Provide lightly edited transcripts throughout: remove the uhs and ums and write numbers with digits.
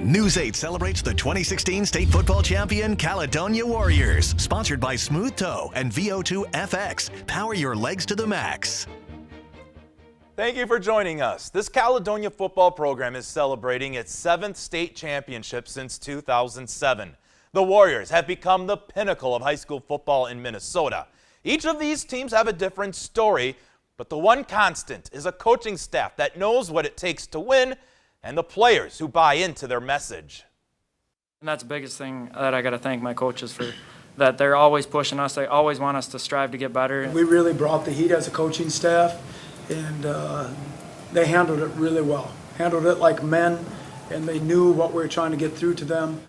News 8 celebrates the 2016 state football champion Caledonia Warriors. Sponsored by Smooth Toe and VO2 FX. Power your legs to the max. Thank you for joining us. This Caledonia football program is celebrating its 7th state championship since 2007. The Warriors have become the pinnacle of high school football in Minnesota. Each of these teams have a different story, but the one constant is a coaching staff that knows what it takes to win and the players who buy into their message. And that's the biggest thing that I got to thank my coaches for, that they're always pushing us. They always want us to strive to get better. We really brought the heat as a coaching staff, and they handled it really well. Handled it like men, and they knew what we were trying to get through to them.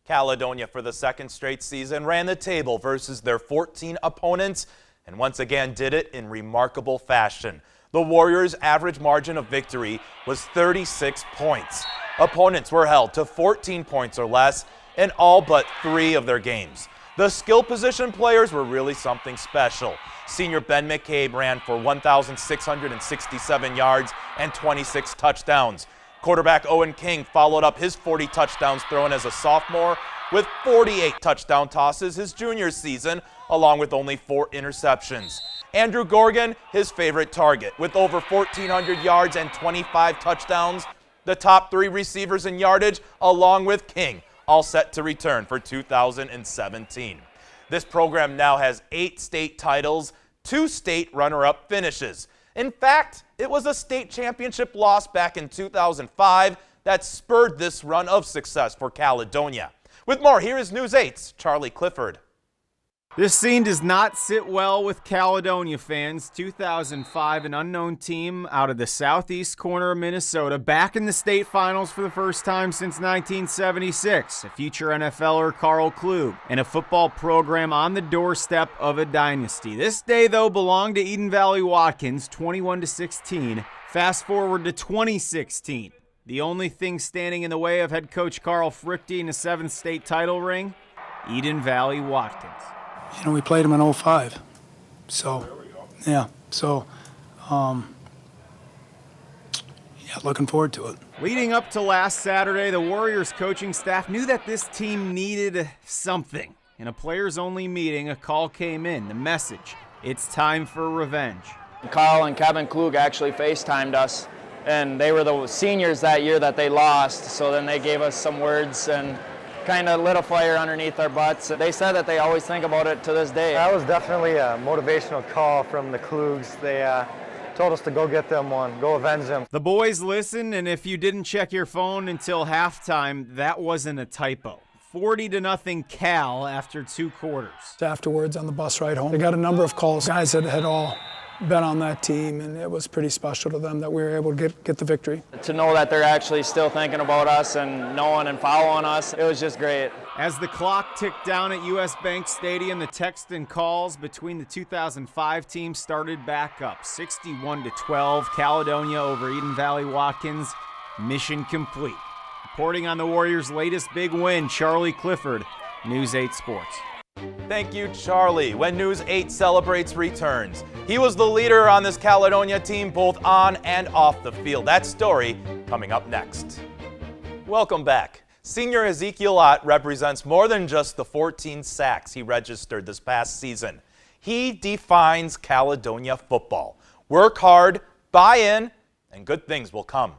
Caledonia, for the second straight season, ran the table versus their 14 opponents and once again did it in remarkable fashion. The Warriors' average margin of victory was 36 points. Opponents were held to 14 points or less in all but 3 of their games. The skill position players were really something special. Senior Ben McCabe ran for 1,667 yards and 26 touchdowns. Quarterback Owen King followed up his 40 touchdowns thrown as a sophomore with 48 touchdown tosses his junior season, along with only 4 interceptions. Andrew Gorgon, his favorite target, with over 1,400 yards and 25 touchdowns. The top 3 receivers in yardage, along with King, all set to return for 2017. This program now has 8 state titles, 2 state runner-up finishes. In fact, it was a state championship loss back in 2005 that spurred this run of success for Caledonia. With more, here is News 8's Charlie Clifford. This scene does not sit well with Caledonia fans. 2005, an unknown team out of the southeast corner of Minnesota, back in the state finals for the first time since 1976. A future NFLer, Carl Klug, and a football program on the doorstep of a dynasty. This day, though, belonged to Eden Valley Watkins, 21-16. Fast forward to 2016. The only thing standing in the way of head coach Carl Frichte in a 7th state title ring, Eden Valley Watkins. You know, we played them in 05. So, yeah. So, looking forward to it. Leading up to last Saturday, the Warriors coaching staff knew that this team needed something. In a players-only meeting, a call came in. The message: it's time for revenge. Carl and Kevin Klug actually FaceTimed us, and they were the seniors that year that they lost, so then they gave us some words and kind of lit a fire underneath our butts. They said that they always think about it to this day. That was definitely a motivational call from the Klugs. They told us to go get them one, go avenge them. The boys listened, and if you didn't check your phone until halftime, that wasn't a typo. 40-0 Cal after 2 quarters. Afterwards on the bus ride home, they got a number of calls. Guys that had all been on that team, and it was pretty special to them that we were able to get the victory. To know that they're actually still thinking about us and knowing and following us, it was just great. As the clock ticked down at US Bank Stadium, the text and calls between the 2005 teams started back up. 61-12, Caledonia over Eden Valley Watkins. Mission complete. Reporting on the Warriors' latest big win, Charlie Clifford, News 8 Sports. Thank you, Charlie. When News 8 celebrates returns, he was the leader on this Caledonia team both on and off the field. That story coming up next. Welcome back. Senior Ezekiel Ott represents more than just the 14 sacks he registered this past season. He defines Caledonia football. Work hard, buy in, and good things will come.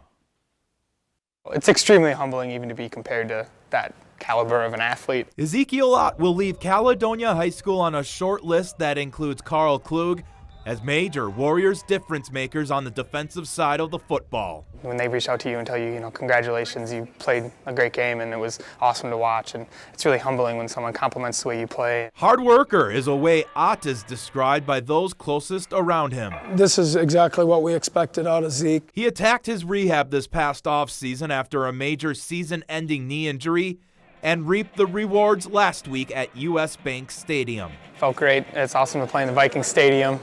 It's extremely humbling even to be compared to that caliber of an athlete. Ezekiel Ott will leave Caledonia High School on a short list that includes Carl Klug as major Warriors difference makers on the defensive side of the football. When they reach out to you and tell you, congratulations, you played a great game and it was awesome to watch, and it's really humbling when someone compliments the way you play. Hard worker is a way Ott is described by those closest around him. This is exactly what we expected out of Zeke. He attacked his rehab this past offseason after a major season-ending knee injury and reaped the rewards last week at US Bank Stadium. Felt great. It's awesome to play in the Viking Stadium,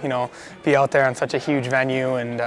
be out there on such a huge venue and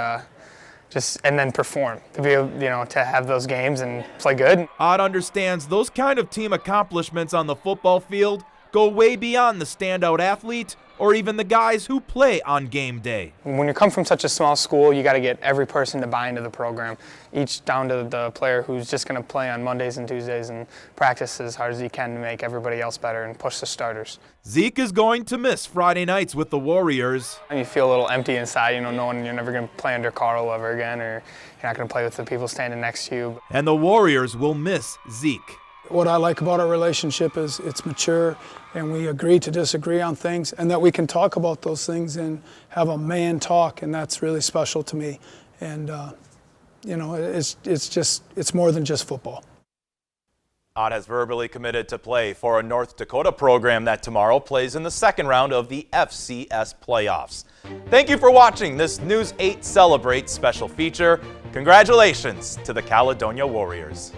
then perform. To be able, to have those games and play good. Ott understands those kind of team accomplishments on the football field go way beyond the standout athlete or even the guys who play on game day. When you come from such a small school, you got to get every person to buy into the program, each down to the player who's just going to play on Mondays and Tuesdays and practice as hard as he can to make everybody else better and push the starters. Zeke is going to miss Friday nights with the Warriors. And you feel a little empty inside, knowing you're never going to play under Carl ever again, or you're not going to play with the people standing next to you. And the Warriors will miss Zeke. What I like about our relationship is it's mature, and we agree to disagree on things, and that we can talk about those things and have a man talk, and that's really special to me. And it's more than just football. Ott has verbally committed to play for a North Dakota program that tomorrow plays in the second round of the FCS playoffs. Thank you for watching this News 8 Celebrate special feature. Congratulations to the Caledonia Warriors.